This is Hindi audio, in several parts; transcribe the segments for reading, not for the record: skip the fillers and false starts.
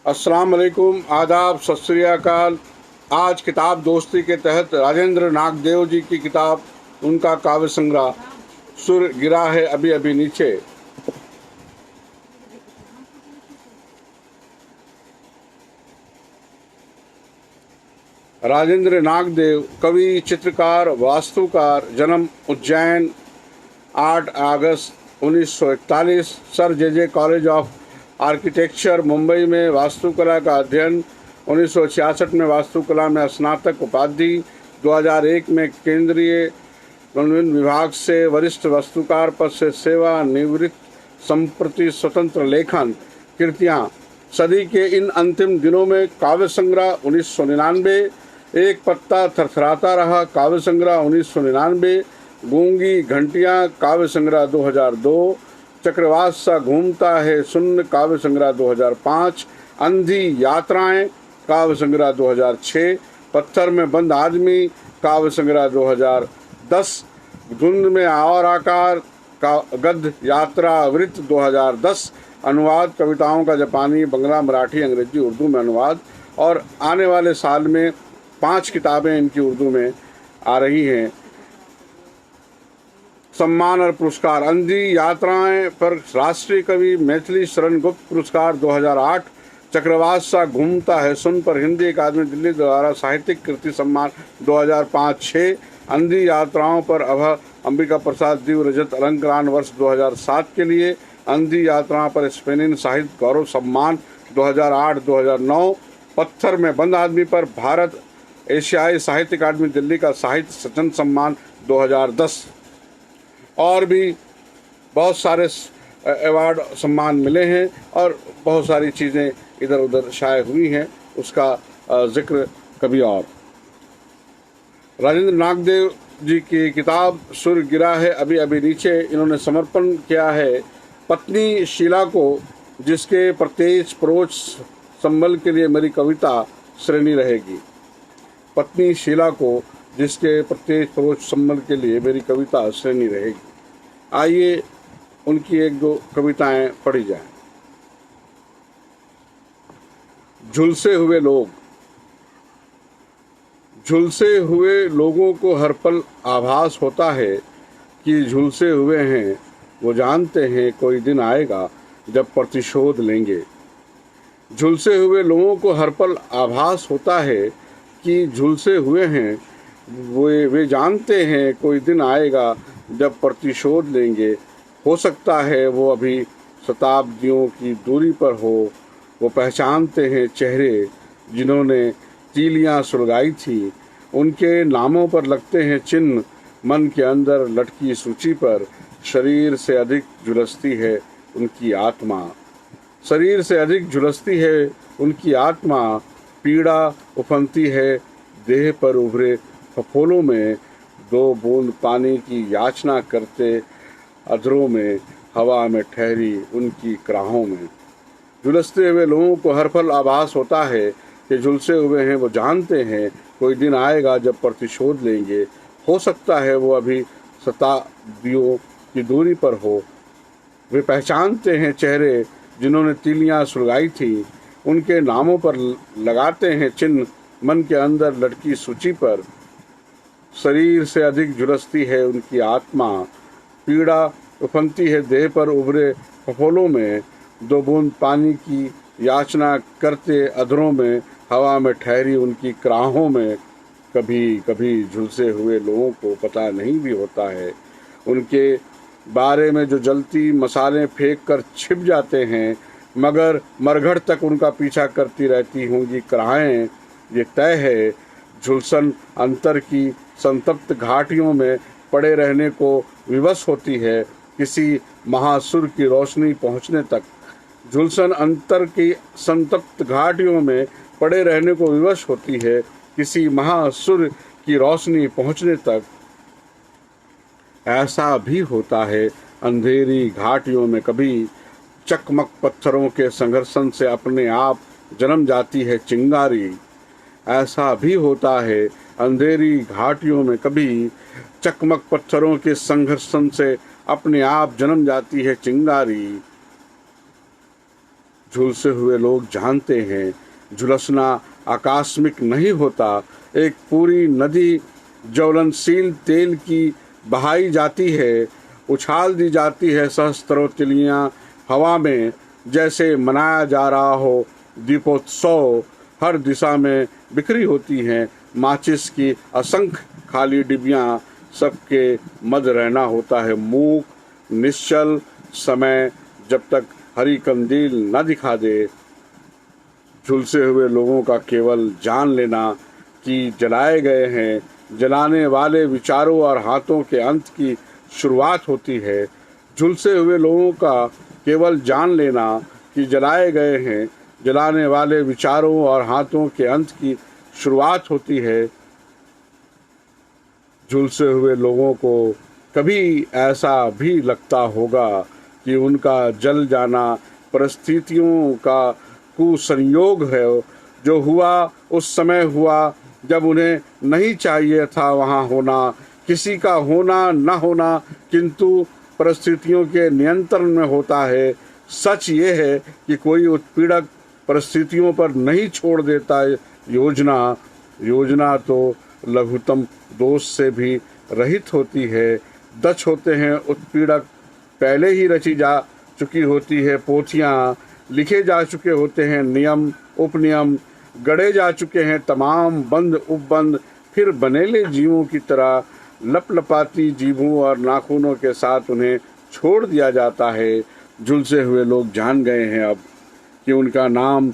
अस्सलाम वालेकुम, आदाब, सत श्री अकाल। आज किताब दोस्ती के तहत राजेंद्र नागदेव जी की किताब, उनका काव्य संग्रह सुर गिरा है अभी अभी नीचे। राजेंद्र नागदेव कवि, चित्रकार, वास्तुकार। जन्म उज्जैन 8 अगस्त 1941। Sir J college of architecture Mumbai में वास्तुकला का अध्ययन। 1966 में वास्तुकला में स्नातक उपाधि। 2001 में केंद्रीय कानून विभाग से वरिष्ठ वास्तुकार पद से सेवा निवृत्त। संप्रति स्वतंत्र लेखन कृतियाँ। सदी के इन अंतिम दिनों में काव्य संग्रह 1999। एक पत्ता थरथराता रहा काव्य संग्रह 1999। गूंगी घंटियां काव्य संग्रह 2002। चक्रवात सा घूमता है शून्य काव्य संग्रह 2005। अंधी यात्राएं काव्य संग्रह 2006। पत्थर में बंद आदमी काव्य संग्रह 2010। धुंध में और आकार का गद्य यात्रा वृत्त 2010। अनुवाद कविताओं का जापानी, बंगला, मराठी, अंग्रेजी, उर्दू में अनुवाद। और आने वाले साल में 5 किताबें इनकी उर्दू में आ रही हैं। सम्मान और पुरस्कार। अंधी यात्राएं पर राष्ट्रीय कवि मैथिली शरण गुप्त पुरस्कार 2008। चक्रवात सा घूमता है सुन पर हिंदी अकादमी दिल्ली द्वारा साहित्यिक कृति सम्मान 2005-06। अंधी यात्राओं पर अभय अंबिका प्रसाद दीव रजत अलंकरण वर्ष 2007 के लिए। अंधी यात्राओं पर स्पेनिन साहित्य गौरव सम्मान 2008-2009। पत्थर में बंद आदमी पर भारत एशियाई साहित्य अकादमी दिल्ली का साहित्य सचन सम्मान 2010। और भी बहुत सारे अवार्ड सम्मान मिले हैं और बहुत सारी चीज़ें इधर उधर शाये हुई हैं, उसका जिक्र कभी और। राजेंद्र नागदेव जी की किताब सुर गिरा है अभी अभी नीचे इन्होंने समर्पण किया है पत्नी शीला को, जिसके प्रत्येक प्रोच संबल के लिए मेरी कविता श्रेणी रहेगी। पत्नी शीला को, जिसके प्रत्येक प्रोच संबल के लिए मेरी कविता श्रेणी रहेगी। आइए उनकी एक दो कविताएं पढ़ी जाएं। झुलसे हुए लोग। झुलसे हुए लोगों को हर पल आभास होता है कि झुलसे हुए हैं। वो जानते हैं कोई दिन आएगा जब प्रतिशोध लेंगे। झुलसे हुए लोगों को हर पल आभास होता है कि झुलसे हुए हैं। वे जानते हैं कोई दिन आएगा जब प्रतिशोध लेंगे। हो सकता है वो अभी शताब्दियों की दूरी पर हो। वो पहचानते हैं चेहरे जिन्होंने तीलियां सुलगाई थी। उनके नामों पर लगते हैं चिन्ह मन के अंदर लटकी सूची पर। शरीर से अधिक झुलसती है उनकी आत्मा। शरीर से अधिक झुलसती है उनकी आत्मा। पीड़ा उफनती है देह पर उभरे फफोलों में। 2 बूंद पानी की याचना करते अधरों में। हवा में ठहरी उनकी कराहों में। झुलसते हुए लोगों को हर पल आभास होता है कि झुलसे हुए हैं। वो जानते हैं कोई दिन आएगा जब प्रतिशोध लेंगे। हो सकता है वो अभी शताब्दियों की दूरी पर हो। वे पहचानते हैं चेहरे जिन्होंने तीलियां सुलगाई थी। उनके नामों पर लगाते हैं चिन्ह मन के अंदर लटकी सूची पर। शरीर से अधिक झुलसती है उनकी आत्मा। पीड़ा उफनती है देह पर उभरे फफोलों में। 2 बूंद पानी की याचना करते अधरों में। हवा में ठहरी उनकी कराहों में। कभी कभी झुलसे हुए लोगों को पता नहीं भी होता है उनके बारे में जो जलती मसाले फेंक कर छिप जाते हैं, मगर मरघट तक उनका पीछा करती रहती होंगी कराहें। ये तय है झुलसन अंतर की संतप्त घाटियों में पड़े रहने को विवश होती है किसी महासुर की रोशनी पहुंचने तक। झुलसन अंतर की संतप्त घाटियों में पड़े रहने को विवश होती है किसी महासुर की रोशनी पहुंचने तक। ऐसा भी होता है अंधेरी घाटियों में कभी चकमक पत्थरों के संघर्षण से अपने आप जन्म जाती है चिंगारी। ऐसा भी होता है अंधेरी घाटियों में कभी चकमक पत्थरों के संघर्षण से अपने आप जन्म जाती है चिंगारी। झुलसे हुए लोग जानते हैं झुलसना आकस्मिक नहीं होता। एक पूरी नदी ज्वलनशील तेल की बहाई जाती है, उछाल दी जाती है सहस्त्रों तिलियां हवा में, जैसे मनाया जा रहा हो दीपोत्सव। हर दिशा में बिखरी होती हैं माचिस की असंख्य खाली डिबियां, सबके मद रहना होता है मूक निश्चल समय जब तक हरी कंदील न दिखा दे। झुलसे हुए लोगों का केवल जान लेना कि जलाए गए हैं, जलाने वाले विचारों और हाथों के अंत की शुरुआत होती है। झुलसे हुए लोगों का केवल जान लेना कि जलाए गए हैं, जलाने वाले विचारों और हाथों के अंत की शुरुआत होती है। झुलसे हुए लोगों को कभी ऐसा भी लगता होगा कि उनका जल जाना परिस्थितियों का कुसंयोग है। जो हुआ उस समय हुआ जब उन्हें नहीं चाहिए था वहाँ होना, किसी का होना न होना किंतु परिस्थितियों के नियंत्रण में होता है। सच ये है कि कोई उत्पीड़क परिस्थितियों पर नहीं छोड़ देता योजना तो लघुतम दोष से भी रहित होती है। दक्ष होते हैं उत्पीड़क, पहले ही रची जा चुकी होती है पोथियाँ, लिखे जा चुके होते हैं नियम उपनियम, गढ़े जा चुके हैं तमाम बंद उपबंद। फिर बनेले जीवों की तरह लपलपाती जीभों और नाखूनों के साथ उन्हें छोड़ दिया जाता है। झुलसे हुए लोग जान गए हैं अब कि उनका नाम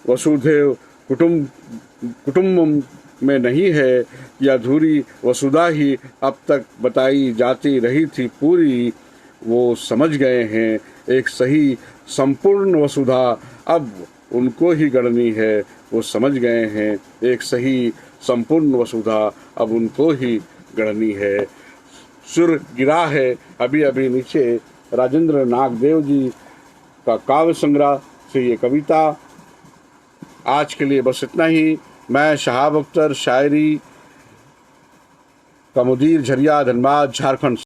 वसुधैव कुटुम्बकम में नहीं है। यह अधूरी वसुधा ही अब तक बताई जाती रही थी पूरी। वो समझ गए हैं एक सही संपूर्ण वसुधा अब उनको ही गढ़नी है। वो समझ गए हैं एक सही संपूर्ण वसुधा अब उनको ही गढ़नी है। सुर गिरा है अभी अभी नीचे राजेंद्र नागदेव जी का काव्य संग्रह से ये कविता। आज के लिए बस इतना ही। मैं शहाब अख्तर, शायरी का मुदीर, झरिया, धनबाद, झारखंड।